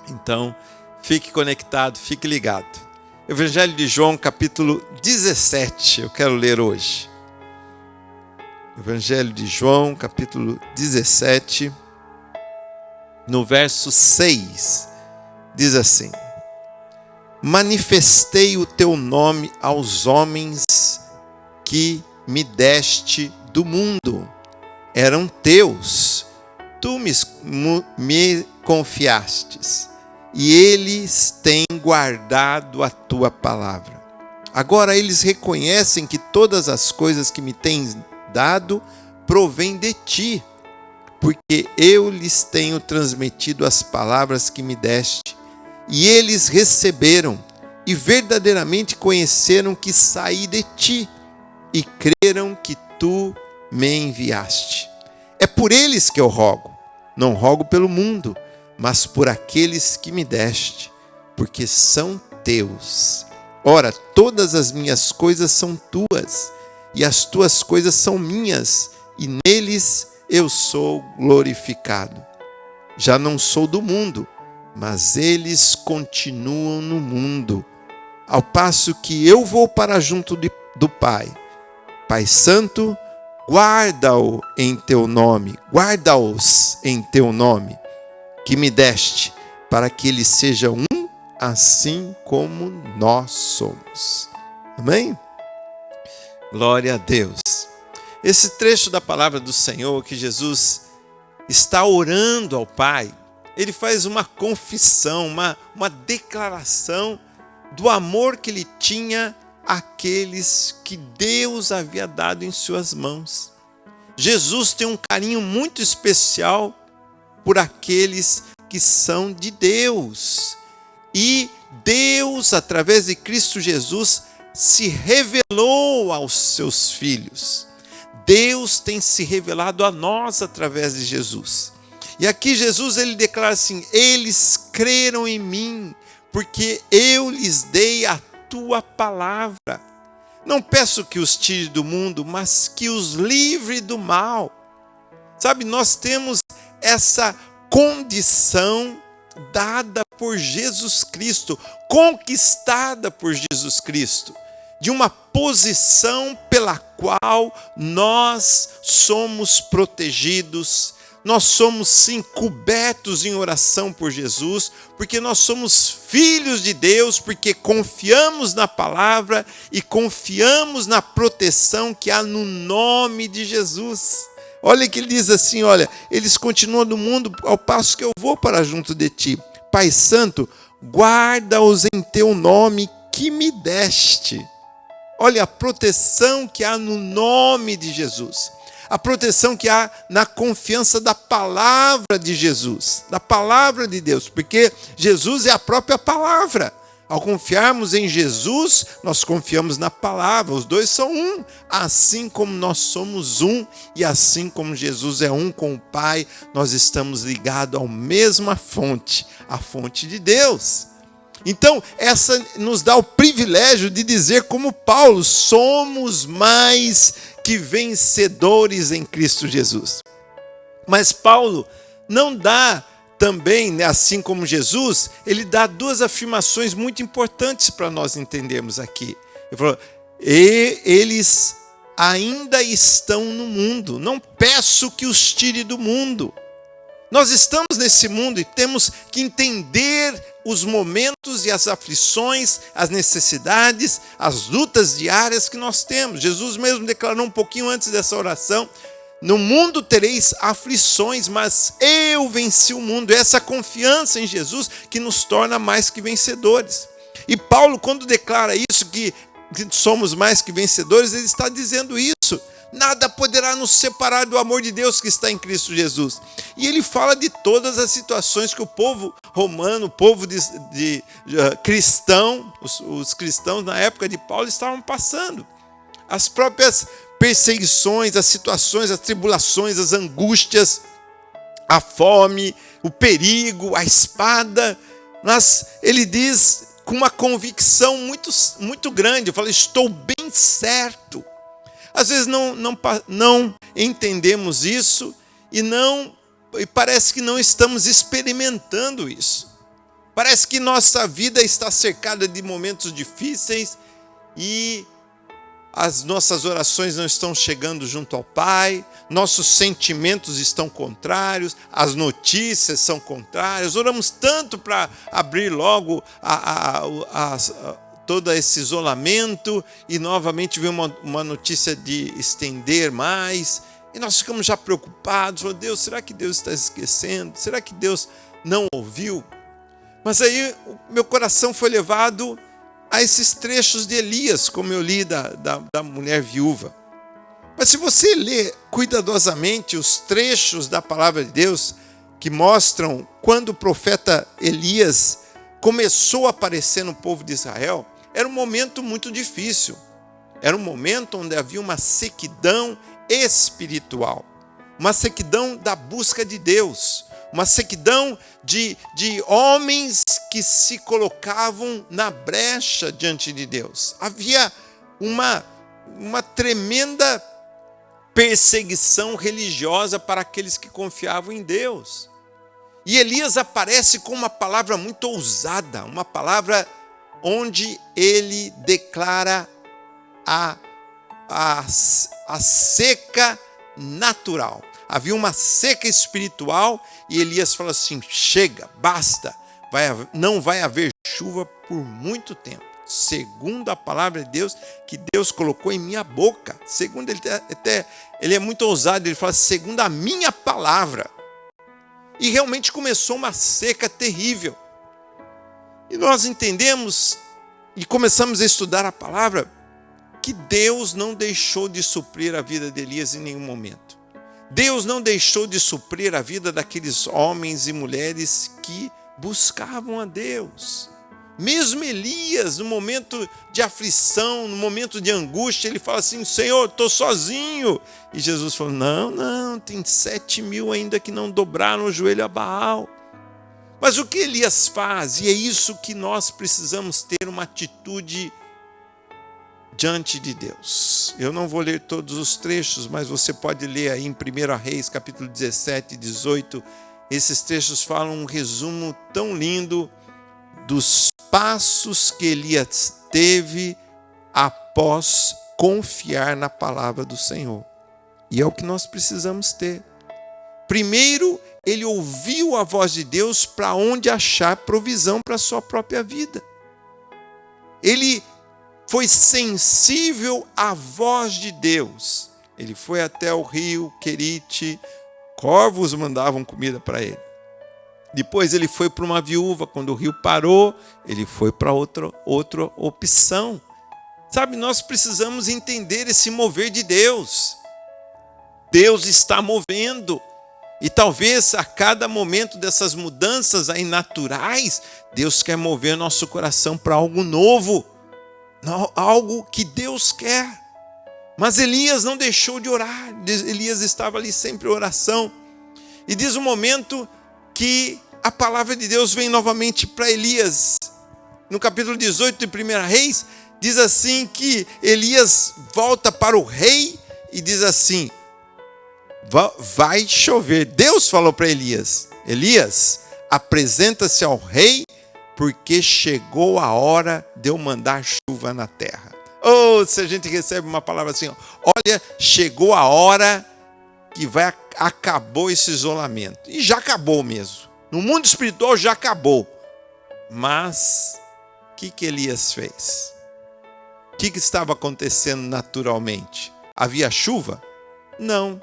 Então, fique conectado, fique ligado. Evangelho de João, capítulo 17, eu quero ler hoje. Evangelho de João, capítulo 17, no verso 6, diz assim: manifestei o teu nome aos homens que me deste do mundo. Eram teus, tu me confiastes, e eles têm guardado a tua palavra. Agora eles reconhecem que todas as coisas que me tens dado provêm de ti, porque eu lhes tenho transmitido as palavras que me deste, e eles receberam e verdadeiramente conheceram que saí de ti, e creram que tu me enviaste. É por eles que eu rogo, não rogo pelo mundo, mas por aqueles que me deste, porque são teus. Ora, todas as minhas coisas são tuas, e as tuas coisas são minhas, e neles eu sou glorificado. Já não sou do mundo, mas eles continuam no mundo, ao passo que eu vou para junto do Pai. Pai Santo, guarda-os em teu nome, que me deste, para que eles sejam um, assim como nós somos. Amém? Glória a Deus. Esse trecho da palavra do Senhor, que Jesus está orando ao Pai, ele faz uma confissão, uma declaração do amor que ele tinha àqueles que Deus havia dado em suas mãos. Jesus tem um carinho muito especial por aqueles que são de Deus. E Deus, através de Cristo Jesus, se revelou aos seus filhos. Deus tem se revelado a nós através de Jesus. E aqui Jesus ele declara assim: eles creram em mim, porque eu lhes dei a tua palavra. Não peço que os tire do mundo, mas que os livre do mal. Sabe, nós temos essa condição dada por Jesus Cristo, conquistada por Jesus Cristo, de uma posição pela qual nós somos protegidos. Nós somos sim cobertos em oração por Jesus, porque nós somos filhos de Deus, porque confiamos na palavra e confiamos na proteção que há no nome de Jesus. Olha que ele diz assim, olha, eles continuam no mundo ao passo que eu vou para junto de ti. Pai Santo, guarda-os em teu nome que me deste. Olha a proteção que há no nome de Jesus. A proteção que há na confiança da palavra de Jesus, da palavra de Deus, porque Jesus é a própria palavra. Ao confiarmos em Jesus, nós confiamos na palavra. Os dois são um, assim como nós somos um, e assim como Jesus é um com o Pai, nós estamos ligados à mesma fonte, a fonte de Deus. Então, essa nos dá o privilégio de dizer como Paulo, somos mais que vencedores em Cristo Jesus. Mas Paulo não dá também, assim como Jesus, ele dá duas afirmações muito importantes para nós entendermos aqui. Ele falou, eles ainda estão no mundo, não peço que os tire do mundo. Nós estamos nesse mundo e temos que entender os momentos e as aflições, as necessidades, as lutas diárias que nós temos. Jesus mesmo declarou um pouquinho antes dessa oração, no mundo tereis aflições, mas eu venci o mundo. É essa confiança em Jesus que nos torna mais que vencedores. E Paulo, quando declara isso, que somos mais que vencedores, ele está dizendo isso. Nada poderá nos separar do amor de Deus que está em Cristo Jesus. E ele fala de todas as situações que o povo romano, o povo cristão, os cristãos na época de Paulo estavam passando. As próprias perseguições, as situações, as tribulações, as angústias, a fome, o perigo, a espada. Mas ele diz com uma convicção muito grande, eu falo, estou bem certo. Às vezes não entendemos isso e parece que não estamos experimentando isso. Parece que nossa vida está cercada de momentos difíceis e as nossas orações não estão chegando junto ao Pai, nossos sentimentos estão contrários, as notícias são contrárias. Oramos tanto para abrir logo todo esse isolamento e novamente vem uma notícia de estender mais. E nós ficamos já preocupados, falando, Deus, será que Deus está esquecendo? Será que Deus não ouviu? Mas aí o meu coração foi levado a esses trechos de Elias, como eu li da mulher viúva. Mas se você ler cuidadosamente os trechos da palavra de Deus, que mostram quando o profeta Elias começou a aparecer no povo de Israel, era um momento muito difícil. Era um momento onde havia uma sequidão espiritual, uma sequidão da busca de Deus, uma sequidão de homens que se colocavam na brecha diante de Deus. Havia uma tremenda perseguição religiosa para aqueles que confiavam em Deus. E Elias aparece com uma palavra muito ousada, uma palavra onde ele declara a seca natural. Havia uma seca espiritual e Elias fala assim, chega, basta, não vai haver chuva por muito tempo. Segundo a palavra de Deus, que Deus colocou em minha boca. Segundo ele é muito ousado, ele fala, segundo a minha palavra. E realmente começou uma seca terrível. E nós entendemos e começamos a estudar a palavra que Deus não deixou de suprir a vida de Elias em nenhum momento. Deus não deixou de suprir a vida daqueles homens e mulheres que buscavam a Deus. Mesmo Elias, no momento de aflição, no momento de angústia, ele fala assim, Senhor, estou sozinho. E Jesus falou, não, tem 7.000 ainda que não dobraram o joelho a Baal. Mas o que Elias faz? E é isso que nós precisamos ter uma atitude diante de Deus. Eu não vou ler todos os trechos, mas você pode ler aí em 1 Reis, capítulo 17 e 18. Esses trechos falam um resumo tão lindo dos passos que Elias teve após confiar na palavra do Senhor. E é o que nós precisamos ter. Primeiro, ele ouviu a voz de Deus para onde achar provisão para a sua própria vida. Ele foi sensível à voz de Deus. Ele foi até o rio Querite, corvos mandavam comida para ele. Depois ele foi para uma viúva, quando o rio parou, ele foi para outra opção. Sabe, nós precisamos entender esse mover de Deus. Deus está movendo. E talvez a cada momento dessas mudanças aí naturais, Deus quer mover nosso coração para algo novo. Algo que Deus quer. Mas Elias não deixou de orar. Elias estava ali sempre em oração. E diz um momento que a palavra de Deus vem novamente para Elias. No capítulo 18 de 1 Reis, diz assim que Elias volta para o rei e diz assim, vai chover. Deus falou para Elias, Elias, apresenta-se ao rei, porque chegou a hora de eu mandar chuva na terra. Ou se a gente recebe uma palavra assim, olha, chegou a hora que acabou esse isolamento. E já acabou mesmo. No mundo espiritual já acabou. Mas o que Elias fez? O que estava acontecendo naturalmente? Havia chuva? Não.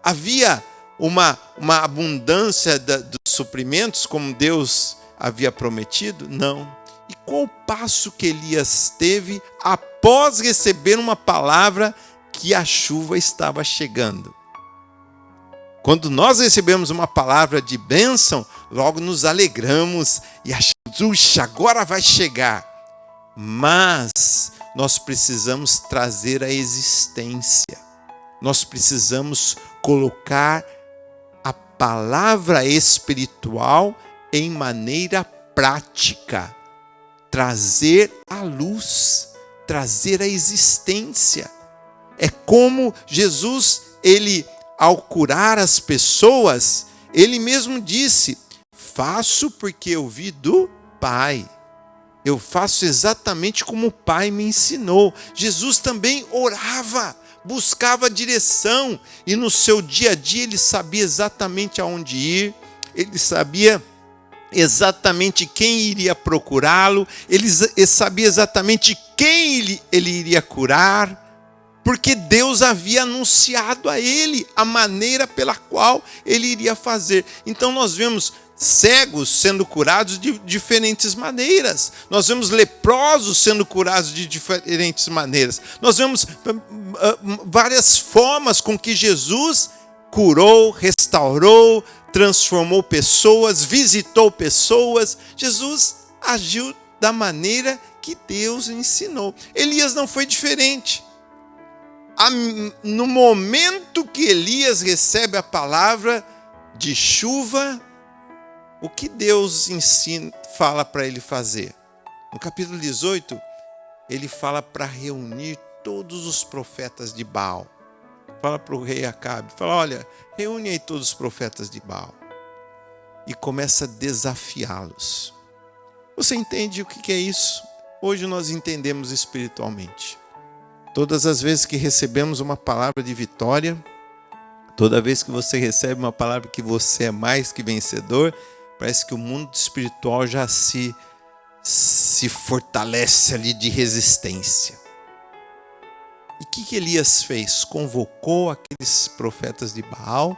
Havia uma abundância dos suprimentos, como Deus havia prometido? Não. E qual o passo que Elias teve após receber uma palavra que a chuva estava chegando? Quando nós recebemos uma palavra de bênção, logo nos alegramos e achamos, agora vai chegar. Mas nós precisamos trazer a existência. Nós precisamos colocar a palavra espiritual em maneira prática. Trazer a luz, trazer a existência. É como Jesus, ele, ao curar as pessoas, ele mesmo disse, faço porque eu vi do Pai. Eu faço exatamente como o Pai me ensinou. Jesus também orava, buscava direção, e no seu dia a dia ele sabia exatamente aonde ir, ele sabia exatamente quem iria procurá-lo, ele sabia exatamente quem ele iria curar, porque Deus havia anunciado a ele a maneira pela qual ele iria fazer. Então nós vemos cegos sendo curados de diferentes maneiras. Nós vemos leprosos sendo curados de diferentes maneiras. Nós vemos várias formas com que Jesus curou, restaurou, transformou pessoas, visitou pessoas. Jesus agiu da maneira que Deus ensinou. Elias não foi diferente. No momento que Elias recebe a palavra de chuva, o que Deus fala para ele fazer? No capítulo 18, ele fala para reunir todos os profetas de Baal. Fala para o rei Acabe, fala, olha, reúne aí todos os profetas de Baal. E começa a desafiá-los. Você entende o que é isso? Hoje nós entendemos espiritualmente. Todas as vezes que recebemos uma palavra de vitória, toda vez que você recebe uma palavra que você é mais que vencedor, parece que o mundo espiritual já se fortalece ali de resistência. E o que Elias fez? Convocou aqueles profetas de Baal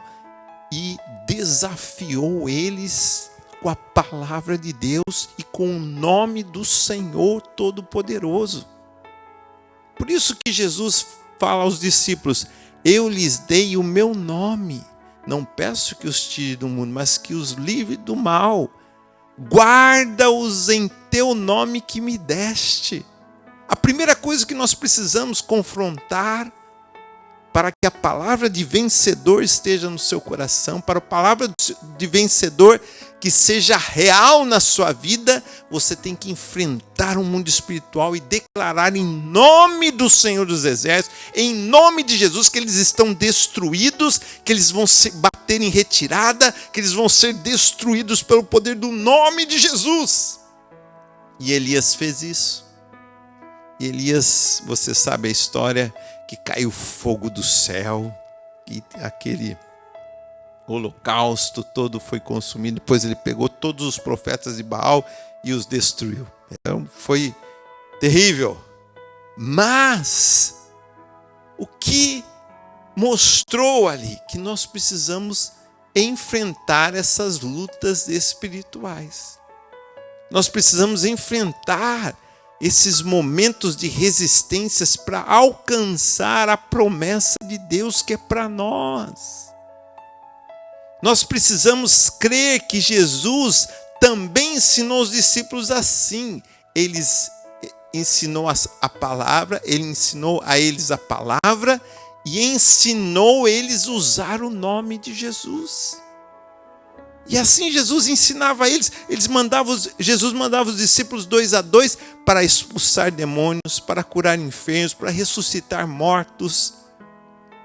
e desafiou eles com a palavra de Deus e com o nome do Senhor Todo-Poderoso. Por isso que Jesus fala aos discípulos, eu lhes dei o meu nome. Não peço que os tire do mundo, mas que os livre do mal. Guarda-os em teu nome que me deste. A primeira coisa que nós precisamos confrontar para que a palavra de vencedor esteja no seu coração, para a palavra de vencedor que seja real na sua vida, você tem que enfrentar o mundo espiritual e declarar em nome do Senhor dos Exércitos, em nome de Jesus, que eles estão destruídos, que eles vão bater em retirada, que eles vão ser destruídos pelo poder do nome de Jesus. E Elias fez isso. E Elias, você sabe a história, que caiu fogo do céu, e aquele holocausto todo foi consumido. Depois ele pegou todos os profetas de Baal e os destruiu. Então foi terrível. Mas o que mostrou ali? Que nós precisamos enfrentar essas lutas espirituais. Nós precisamos enfrentar esses momentos de resistências para alcançar a promessa de Deus que é para nós. Nós precisamos crer que Jesus também ensinou os discípulos assim. Ele ensinou a palavra, ele ensinou a eles a palavra e ensinou eles a usar o nome de Jesus. E assim Jesus ensinava a eles, Jesus mandava os discípulos 2 a 2 para expulsar demônios, para curar enfermos, para ressuscitar mortos.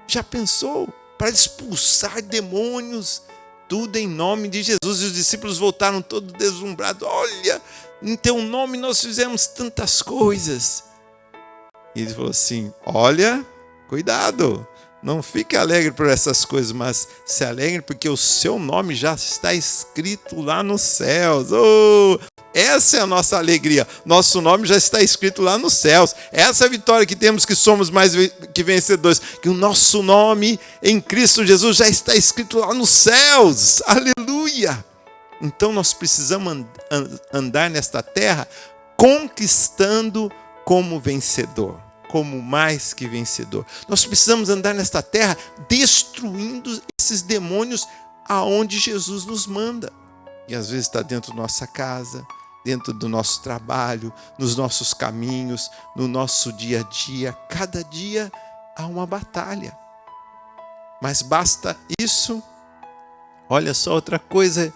Já pensou? Para expulsar demônios, tudo em nome de Jesus. E os discípulos voltaram todos deslumbrados. Olha, em teu nome nós fizemos tantas coisas. E ele falou assim, olha, cuidado. Não fique alegre por essas coisas, mas se alegre porque o seu nome já está escrito lá nos céus. Oh, essa é a nossa alegria. Nosso nome já está escrito lá nos céus. Essa é a vitória que temos, que somos mais que vencedores. Que o nosso nome em Cristo Jesus já está escrito lá nos céus. Aleluia! Então nós precisamos andar nesta terra conquistando como vencedor. Como mais que vencedor. Nós precisamos andar nesta terra destruindo esses demônios aonde Jesus nos manda. E às vezes está dentro da nossa casa, dentro do nosso trabalho, nos nossos caminhos, no nosso dia a dia. Cada dia há uma batalha. Mas basta isso? Olha só outra coisa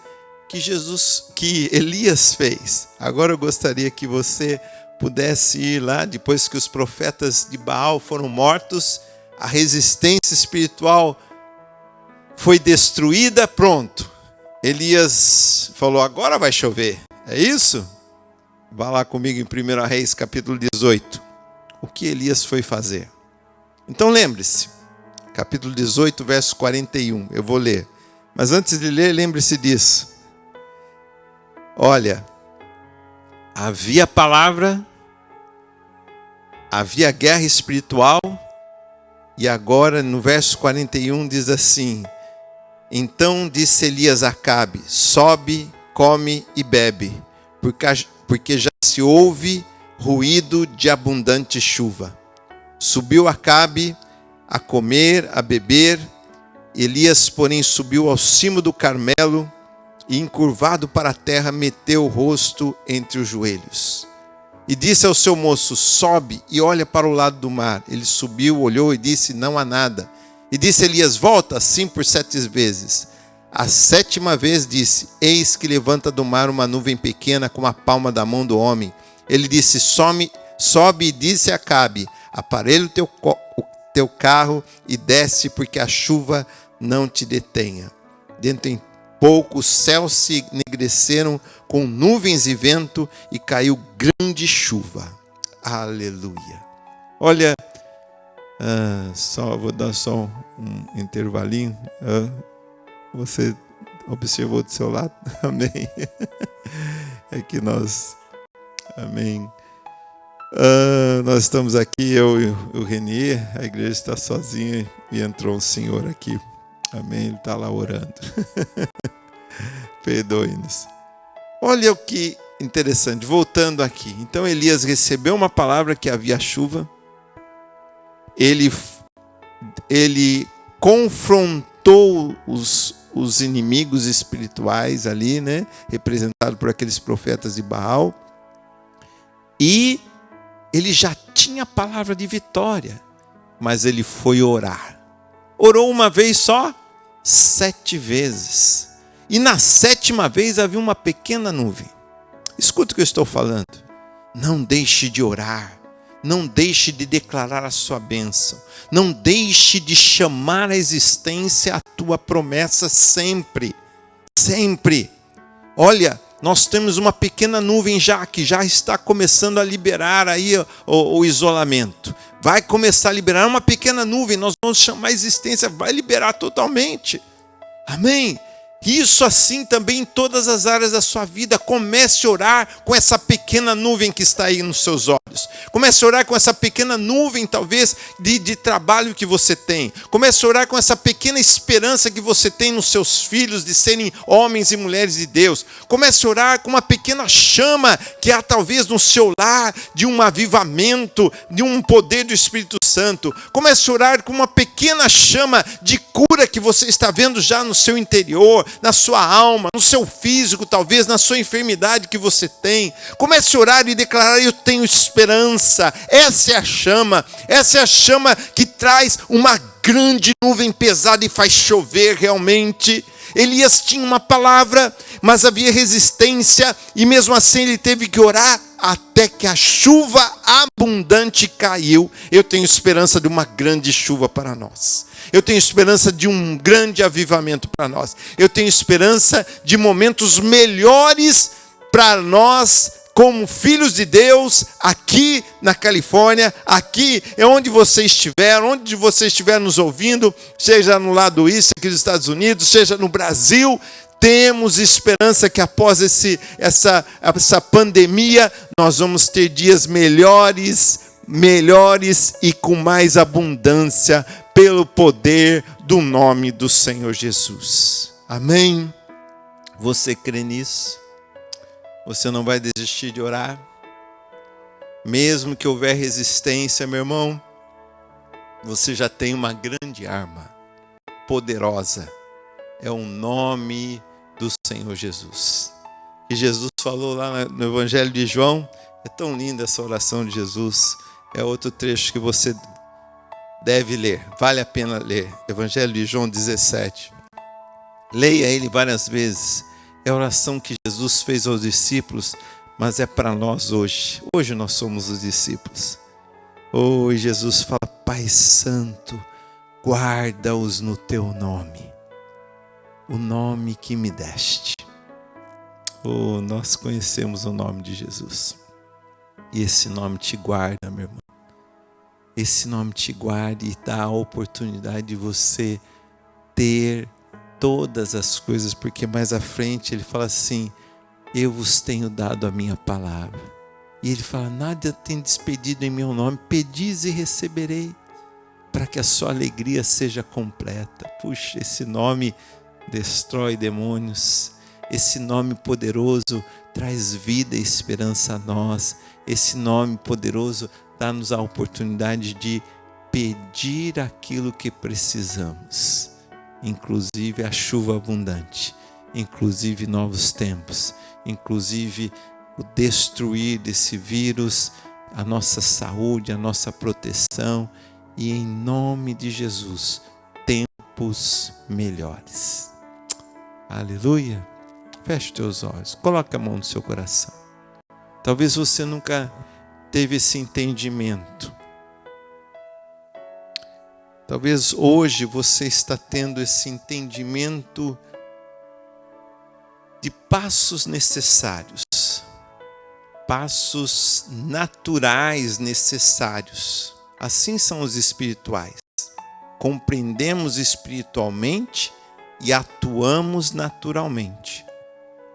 que Elias fez. Agora eu gostaria que você pudesse ir lá, depois que os profetas de Baal foram mortos, a resistência espiritual foi destruída, pronto. Elias falou, agora vai chover. É isso? Vá lá comigo em 1 Reis, capítulo 18. O que Elias foi fazer? Então lembre-se, capítulo 18, verso 41. Eu vou ler. Mas antes de ler, lembre-se disso. Olha, havia palavra, havia guerra espiritual, e agora no verso 41 diz assim: então disse Elias a Acabe, sobe, come e bebe, porque já se ouve ruído de abundante chuva. Subiu Acabe a comer, a beber. Elias, porém, subiu ao cimo do Carmelo e, encurvado para a terra, meteu o rosto entre os joelhos. E disse ao seu moço, sobe e olha para o lado do mar. Ele subiu, olhou e disse, não há nada. E disse Elias, volta assim por 7 vezes. A 7ª vez disse, eis que levanta do mar uma nuvem pequena como a palma da mão do homem. Ele disse, sobe e disse a Acabe, aparelha o teu carro e desce, porque a chuva não te detenha. Dentro em pouco os céus se enegreceram com nuvens e vento e caiu grande chuva. Aleluia. Olha, vou dar só um intervalinho. Você observou do seu lado? Amém. É que nós... Amém. Nós estamos aqui, eu e o Renier, a igreja está sozinha e entrou um senhor aqui. Amém, ele está lá orando. Perdoe-nos. Olha o que interessante, voltando aqui. Então Elias recebeu uma palavra que havia chuva. Ele confrontou os inimigos espirituais ali, né? Representado por aqueles profetas de Baal. E ele já tinha a palavra de vitória, mas ele foi orar. Orou uma vez só? 7 vezes. E na 7ª vez havia uma pequena nuvem. Escuta o que eu estou falando. Não deixe de orar. Não deixe de declarar a sua bênção. Não deixe de chamar à existência a tua promessa sempre. Sempre. Olha, nós temos uma pequena nuvem já, que já está começando a liberar aí o isolamento. Vai começar a liberar uma pequena nuvem, nós vamos chamar a existência, vai liberar totalmente. Amém? Isso assim também em todas as áreas da sua vida. Comece a orar com essa pequena nuvem que está aí nos seus olhos. Comece a orar com essa pequena nuvem, talvez, de trabalho que você tem. Comece a orar com essa pequena esperança que você tem nos seus filhos de serem homens e mulheres de Deus. Comece a orar com uma pequena chama que há talvez no seu lar, de um avivamento, de um poder do Espírito Santo. Comece a orar com uma pequena chama de cura que você está vendo já no seu interior, na sua alma, no seu físico, talvez na sua enfermidade que você tem. Comece a orar e declarar, eu tenho esperança. Essa é a chama que traz uma grande nuvem pesada e faz chover realmente. Elias tinha uma palavra, mas havia resistência, e mesmo assim ele teve que orar até que a chuva abundante caiu. Eu tenho esperança de uma grande chuva para nós. Eu tenho esperança de um grande avivamento para nós. Eu tenho esperança de momentos melhores para nós, como filhos de Deus, aqui na Califórnia, aqui é onde você estiver nos ouvindo, seja no lado oeste aqui dos Estados Unidos, seja no Brasil. Temos esperança que após essa pandemia, nós vamos ter dias melhores e com mais abundância, pelo poder do nome do Senhor Jesus. Amém? Você crê nisso? Você não vai desistir de orar? Mesmo que houver resistência, meu irmão, você já tem uma grande arma, poderosa. É o nome do Senhor Jesus. E Jesus falou lá no Evangelho de João, é tão linda essa oração de Jesus. É outro trecho que você deve ler, vale a pena ler. Evangelho de João 17. Leia ele várias vezes. É a oração que Jesus fez aos discípulos, mas é para nós hoje. Hoje nós somos os discípulos. Oh, Jesus fala, Pai Santo, guarda-os no teu nome. o nome que me deste. Oh, nós conhecemos o nome de Jesus. E esse nome te guarda, meu irmão. Esse nome te guarda e dá a oportunidade de você ter todas as coisas, porque mais à frente ele fala assim: eu vos tenho dado a minha palavra. E ele fala: nada tem despedido em meu nome, pedis e receberei, para que a sua alegria seja completa. Puxa, esse nome destrói demônios, esse nome poderoso traz vida e esperança a nós, esse nome poderoso dá-nos a oportunidade de pedir aquilo que precisamos, inclusive a chuva abundante, inclusive novos tempos, inclusive o destruir desse vírus, a nossa saúde, a nossa proteção, e em nome de Jesus, tempos melhores. Aleluia. Feche teus olhos, coloque a mão no seu coração. Talvez você nunca teve esse entendimento. Talvez hoje você está tendo esse entendimento de passos necessários, passos naturais necessários. Assim são os espirituais. Compreendemos espiritualmente e atuamos naturalmente.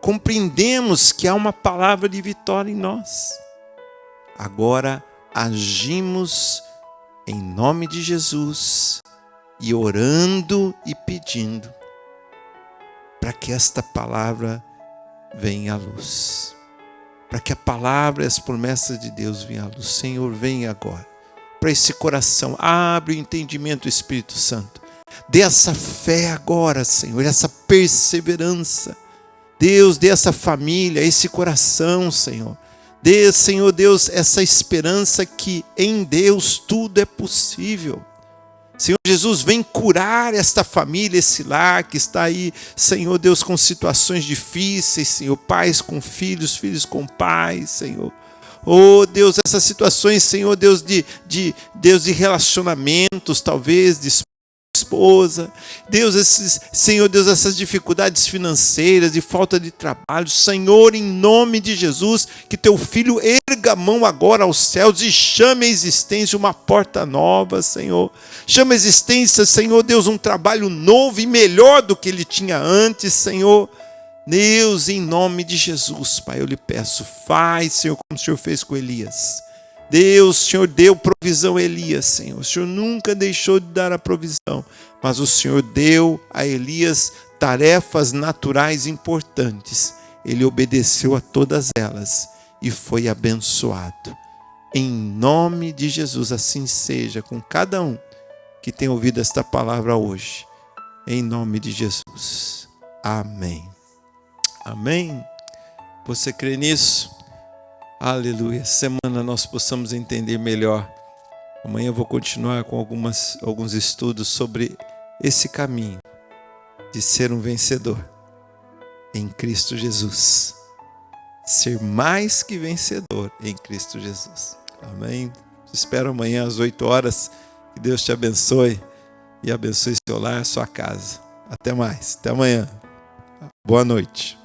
Compreendemos que há uma palavra de vitória em nós. Agora agimos em nome de Jesus e orando e pedindo para que esta palavra venha à luz. Para que a palavra e as promessas de Deus venham à luz. Senhor, venha agora para esse coração. Abre o entendimento, Espírito Santo. Dê essa fé agora, Senhor, essa perseverança. Deus, dê essa família, esse coração, Senhor. Dê, Senhor Deus, essa esperança que em Deus tudo é possível. Senhor Jesus, vem curar esta família, esse lar que está aí, Senhor Deus, com situações difíceis, Senhor, pais com filhos, filhos com pais, Senhor. Oh Deus, essas situações, Senhor Deus, de relacionamentos, talvez, de esposa, Deus, Senhor Deus, essas dificuldades financeiras, de falta de trabalho, Senhor, em nome de Jesus, que teu filho erga a mão agora aos céus e chame a existência uma porta nova, Senhor. Chama a existência, Senhor Deus, um trabalho novo e melhor do que ele tinha antes, Senhor. Deus, em nome de Jesus, Pai, eu lhe peço, faz, Senhor, como o Senhor fez com Elias. Deus, o Senhor deu provisão a Elias, Senhor. O Senhor nunca deixou de dar a provisão, mas o Senhor deu a Elias tarefas naturais importantes. Ele obedeceu a todas elas e foi abençoado. Em nome de Jesus, assim seja com cada um que tem ouvido esta palavra hoje. Em nome de Jesus. Amém. Amém. Você crê nisso? Aleluia. Semana nós possamos entender melhor. Amanhã eu vou continuar com alguns estudos sobre esse caminho de ser um vencedor em Cristo Jesus. Ser mais que vencedor em Cristo Jesus. Amém. Te espero amanhã às 8 horas. Que Deus te abençoe e abençoe seu lar, sua casa. Até mais. Até amanhã. Boa noite.